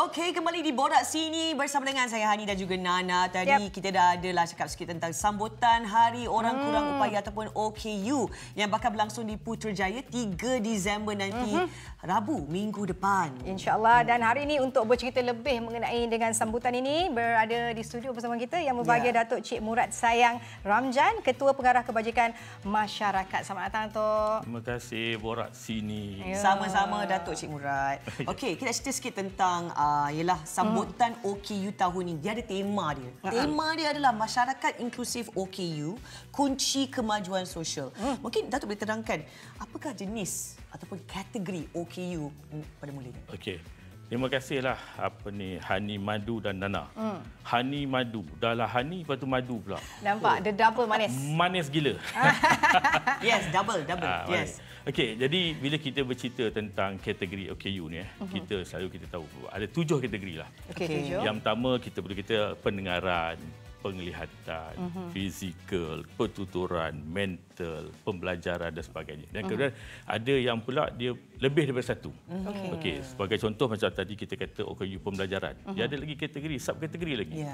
Okey, kembali di Borak Sini bersama dengan saya Hani dan juga Nana. Tadi kita dah adalah cakap sikit tentang sambutan Hari Orang Kurang Upaya ataupun OKU yang bakal berlangsung di Putrajaya 3 Disember nanti, Rabu minggu depan. InsyaAllah. Dan hari ini untuk bercerita lebih mengenai dengan sambutan ini, berada di studio bersama kita yang berbahagia Datuk Cik Murad Sayang Ramjan, Ketua Pengarah Kebajikan Masyarakat. Selamat datang, Tok. Terima kasih Borak Sini. Sama-sama Datuk Cik Murad. Okey, kita cerita sikit tentang ialah sambutan OKU tahun ini. Dia ada tema dia. Tema dia adalah Masyarakat Inklusif OKU, Kunci Kemajuan Sosial. Mungkin Datuk boleh terangkan apakah jenis ataupun kategori OKU pada mulanya? Okey. Terima kasihlah Hani, Madu dan Nana. Hani, Madu. Dah lah Hani, lepas tu Madu pula. Nampak? Dia double manis. Manis gila. Yes, double. Yes. Okey, jadi bila kita bercerita tentang kategori OKU ni, kita tahu ada 7 kategori lah. Okey, 7. Yang pertama kita boleh kata pendengaran, penglihatan, fizikal, pertuturan, mental, pembelajaran dan sebagainya. Dan kemudian ada yang pula dia lebih daripada satu. Okey, sebagai contoh macam tadi kita kata OKU pembelajaran. Dia ada lagi kategori, subkategori lagi.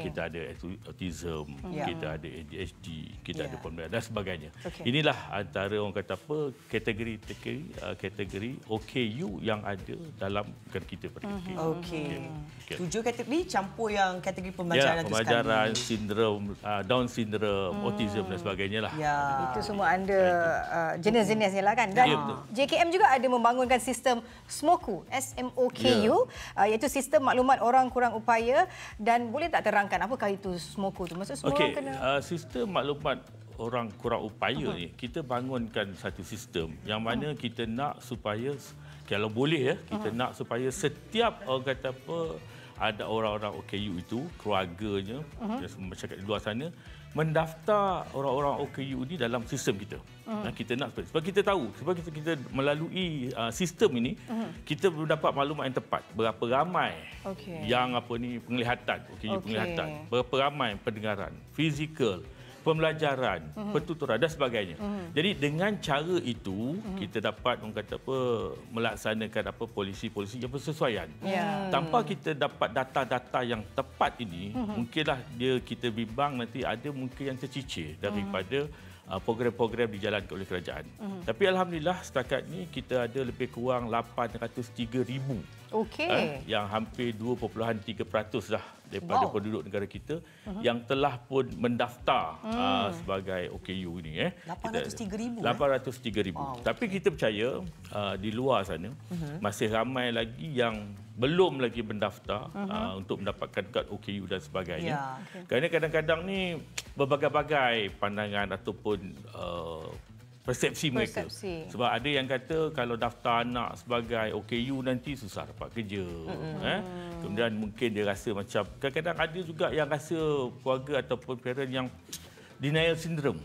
Kita ada autism, kita ada ADHD, kita ada pembelajaran dan sebagainya. Inilah antara orang kata apa kategori OKU yang ada dalam kita pada Okey. 7 kategori campur yang kategori pembelajaran tu sekali. Pembelajaran, sindrom, Down syndrome, autism dan sebagainya lah. Itu semua ada jenis-jenisnya lah kan. Dan JKM juga ada membangunkan sistem SMOKU, SMOKU, iaitu Sistem Maklumat Orang Kurang Upaya. Dan boleh tak terangkan apakah itu SMOKU tu? Maksud semua orang kena... Sistem Maklumat Orang Kurang Upaya ni, kita bangunkan satu sistem yang mana kita nak supaya, kalau boleh kita nak supaya setiap orang kata apa, ada orang-orang OKU itu, keluarganya, masyarakat di luar sana, mendaftar orang-orang OKU ini dalam sistem kita. Kita nak sebab kita tahu, sebab kita melalui sistem ini, kita mendapat maklumat yang tepat. Berapa ramai yang penglihatan, penglihatan, berapa ramai pendengaran, fizikal, pembelajaran, pertuturan dan sebagainya. Jadi dengan cara itu kita dapat melaksanakan polisi-polisi yang bersesuaian. Tanpa kita dapat data-data yang tepat ini, mungkinlah kita bimbang nanti ada mungkin yang tercicir daripada program-program dijalankan oleh kerajaan. Tapi alhamdulillah setakat ni kita ada lebih kurang 803,000. Yang hampir 2.3% dah daripada penduduk negara kita yang telah pun mendaftar sebagai OKU ini. 803,000. 803,000. Tapi kita percaya di luar sana masih ramai lagi yang belum lagi mendaftar untuk mendapatkan kad OKU dan sebagainya. Kerana kadang-kadang ni berbagai-bagai pandangan ataupun persepsi mereka. Sebab ada yang kata kalau daftar anak sebagai OKU nanti susah dapat kerja. Kemudian mungkin dia rasa macam, kadang-kadang ada juga yang rasa keluarga ataupun parent yang denial syndrome.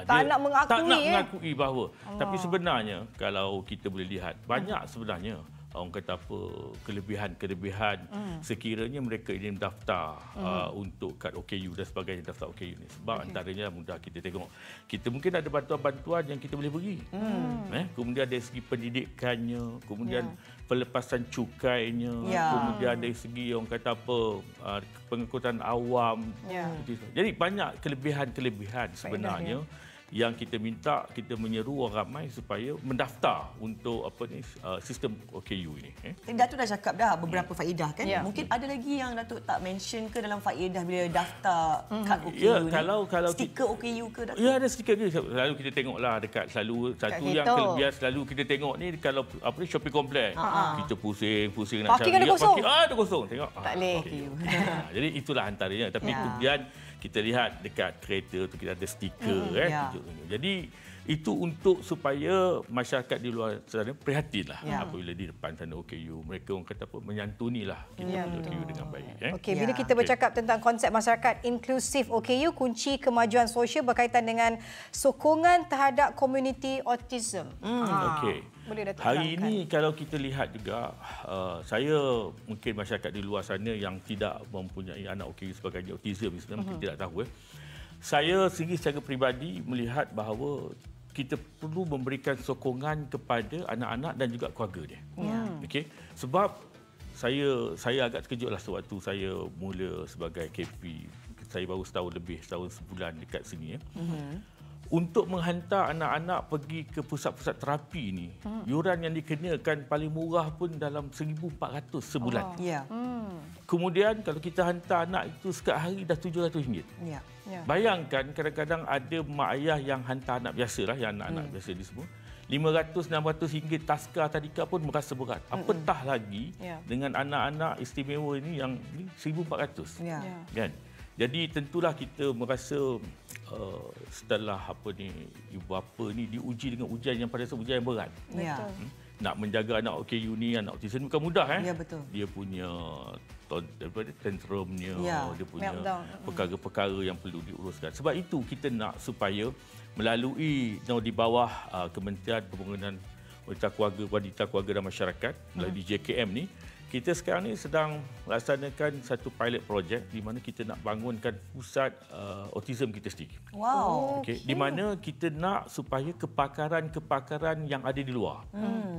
Tak nak mengakui bahawa. Tapi sebenarnya kalau kita boleh lihat, banyak sebenarnya orang kata kelebihan sekiranya mereka ingin mendaftar untuk kad OKU dan sebagainya, daftar OKU ni. Sebab antaranya mudah kita tengok, kita mungkin ada bantuan-bantuan yang kita boleh beri. Kemudian dari segi pendidikannya, kemudian pelepasan cukainya, kemudian dari segi orang kata pengangkutan awam. Jadi banyak kelebihan-kelebihan sebenarnya yang kita minta, kita menyeru orang ramai supaya mendaftar untuk sistem OKU ini. Datuk dah cakap dah beberapa faedah kan? Mungkin ada lagi yang Datuk tak mention ke dalam faedah bila daftar kad OKU ni? Kalau stiker OKU ke Datuk? Ya, ada stiker ke. Selalu kita tengoklah dekat satu yang kelebihan selalu kita tengok ni kalau shopping complex. Kita pusing nak cari. Parking ada kosong. Ada kosong. Tengok. Tak boleh. Jadi itulah antaranya. Tapi kemudian kita lihat dekat kereta tu kita ada stiker Jadi itu untuk supaya masyarakat di luar sana prihatinlah apabila di depan sana OKU, mereka orang kata menyantunilah kita OKU dengan baik. Bila kita bercakap tentang konsep masyarakat inklusif OKU, kunci kemajuan sosial berkaitan dengan sokongan terhadap komuniti autism. Hari ini kalau kita lihat juga, saya mungkin masyarakat di luar sana yang tidak mempunyai anak OKU sebagai autism mungkin tidak tahu. Saya sendiri secara peribadi melihat bahawa kita perlu memberikan sokongan kepada anak-anak dan juga keluarga dia. Sebab saya agak terkejutlah sewaktu saya mula sebagai KP. Saya baru setahun sebulan dekat sini ya. Untuk menghantar anak-anak pergi ke pusat-pusat terapi ni, yuran yang dikenakan paling murah pun dalam 1,400 sebulan. Ya. Kemudian kalau kita hantar anak itu sekat hari dah RM700. Ya. Bayangkan kadang-kadang ada mak ayah yang hantar anak biasalah, yang anak-anak biasa ni semua. RM500-600 taska tadika pun merasa berat. Apatah lagi dengan anak-anak istimewa ini yang RM1,400. Ya. Kan? Jadi tentulah kita merasa setelah ibu bapa ni diuji dengan ujian yang pada ujian yang berat. Ya. Nak menjaga anak OKU ni, anak autism bukan mudah Ya, betul. Dia punya tantrumnya, dia punya meltdown. perkara-perkara yang perlu diuruskan. Sebab itu kita nak supaya melalui di bawah Kementerian Pembangunan Wanita Keluarga dan Masyarakat melalui JKM ni, kita sekarang ni sedang melaksanakan satu pilot project di mana kita nak bangunkan pusat autism kita sendiri. Wow. Okay. Di mana kita nak supaya kepakaran-kepakaran yang ada di luar.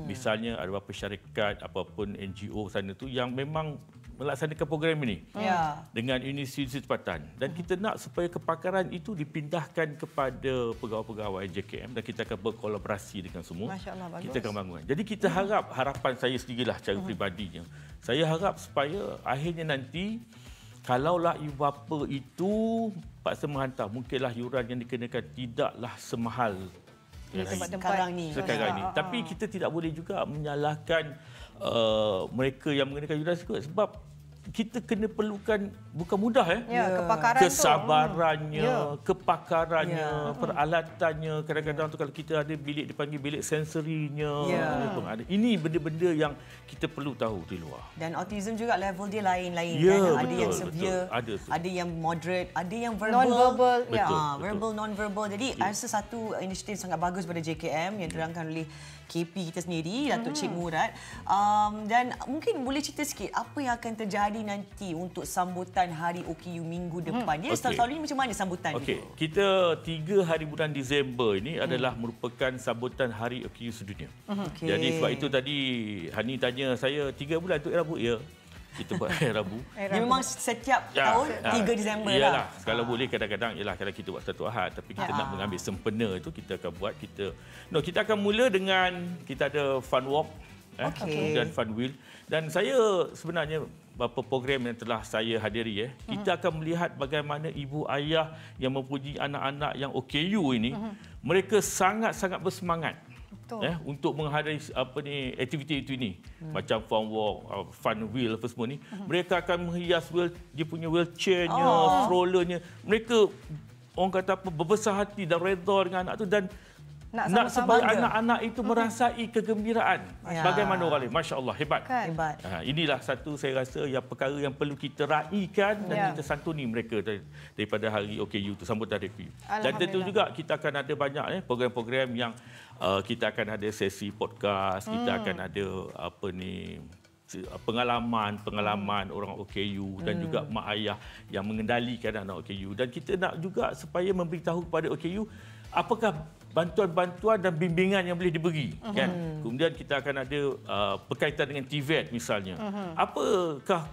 Misalnya ada beberapa syarikat, apapun NGO sana tu yang memang melaksanakan program ini dengan universiti tempatan. Dan kita nak supaya kepakaran itu dipindahkan kepada pegawai-pegawai JKM dan kita akan berkolaborasi dengan semua. Masya Allah, bagus. Kita akan bangun. Jadi kita harapan saya sendirilah cara peribadinya. Saya harap supaya akhirnya nanti kalaulah ibu bapa itu paksa menghantar, mungkinlah yuran yang dikenakan tidaklah semahal Sekarang ni. Tapi kita tidak boleh juga menyalahkan mereka yang mengenakan yuran tersebut sebab kita kena perlukan bukan mudah kepakaran kesabarannya, kepakarannya, peralatannya. Kadang-kadang tu kalau kita ada bilik dipanggil bilik sensorinya. Ini benda-benda yang kita perlu tahu di luar. Dan autism juga level dia lain-lain kan. Ada yang severe, ada yang moderate, ada yang verbal. Non-verbal. Verbal, non-verbal. Jadi rasa satu inisiatif sangat bagus pada JKM yang terangkan oleh KP kita sendiri, Datuk Cik Murad. Dan mungkin boleh cerita sikit apa yang akan terjadi nanti untuk sambutan Hari OKU minggu depan. Dia tahun ini macam mana sambutan itu? Kita 3 hari bulan Disember ini adalah merupakan sambutan Hari OKU sedunia. Jadi sebab itu tadi Hani tanya saya 3 bulan untuk Rabu. Ya. Kita buat hari Rabu. Dia memang setiap tahun 3 Disember lah. Kalau boleh kadang-kadang kalau kita buat satu Ahad tapi kita nak mengambil sempena itu kita akan buat kita akan mula dengan kita ada fun walk kemudian fun wheel dan saya sebenarnya beberapa program yang telah saya hadiri kita akan melihat bagaimana ibu ayah yang mempunyai anak-anak yang OKU ini mereka sangat-sangat bersemangat untuk menghadiri aktiviti itu ini macam fun walk, fun wheel apa semua ni mereka akan menghias dia punya wheelchairnya, strollernya mereka orang kata berbesar hati dan redha dengan anak tu dan nak supaya anak-anak itu merasai kegembiraan. Bagaimana orang lain? Masya Allah, hebat. Hebat. Inilah satu saya rasa yang perkara yang perlu kita raikan dan kita santuni mereka daripada hari OKU itu, sambutan hari OKU. Dan tentu juga kita akan ada banyak program-program yang kita akan ada sesi podcast, kita akan ada pengalaman orang OKU dan juga mak ayah yang mengendalikan anak OKU dan kita nak juga supaya memberitahu kepada OKU apakah bantuan-bantuan dan bimbingan yang boleh diberi kan. Kemudian kita akan ada berkaitan dengan TVET misalnya. Apakah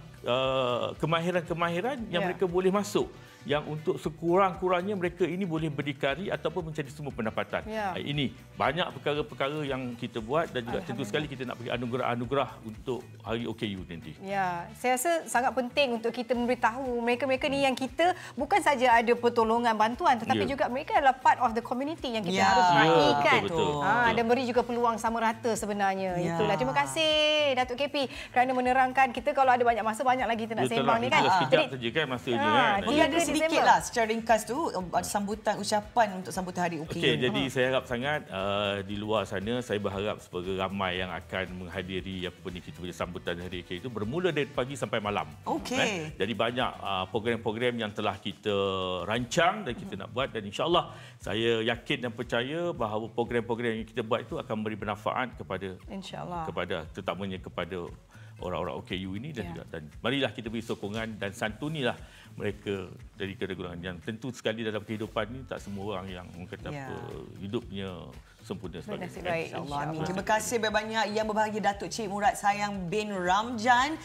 kemahiran-kemahiran yang mereka boleh masuk yang untuk sekurang-kurangnya mereka ini boleh berdikari ataupun mencari semua pendapatan. Ini banyak perkara-perkara yang kita buat dan juga tentu sekali kita nak bagi anugerah-anugerah untuk hari OKU nanti. Ya, saya rasa sangat penting untuk kita memberitahu mereka-mereka ni yang kita bukan saja ada pertolongan bantuan tetapi juga mereka adalah part of the community yang kita harus raikan. Betul. Dan beri juga peluang sama rata sebenarnya. Itulah. Terima kasih Datuk KP kerana menerangkan kita kalau ada banyak masa banyak lagi kita nak sembang ni kan. Sekejap saja kan masa je kan. Dia ada sedikitlah secara ringkas tu sambutan ucapan untuk sambutan Hari OKU. Jadi saya harap sangat di luar sana saya berharap sebagai ramai yang akan menghadiri kita punya sambutan Hari OKU itu bermula dari pagi sampai malam. Jadi banyak program-program yang telah kita rancang dan kita nak buat dan insya-Allah saya yakin dan percaya bahawa program-program yang kita buat itu akan memberi manfaat kepada insya-Allah kepada terutamanya kepada orang-orang OKU ini dan marilah kita beri sokongan dan santunilah mereka dari kegolongan yang tentu sekali dalam kehidupan ni tak semua orang yang kata apa hidupnya sempurna sebagainya. Baik, insya-Allah. Amin. Terima kasih banyak yang berbahagia Datuk Cik Murad Sayang bin Ramjan,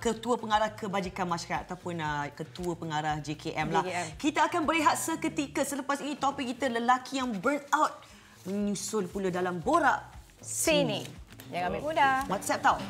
Ketua Pengarah Kebajikan Masyarakat ataupun Ketua Pengarah JKM lah. Kita akan berehat seketika. Selepas ini topik kita lelaki yang burn out menyusul pula dalam Borak Sini. Jangan ambil mudah. WhatsApp tau.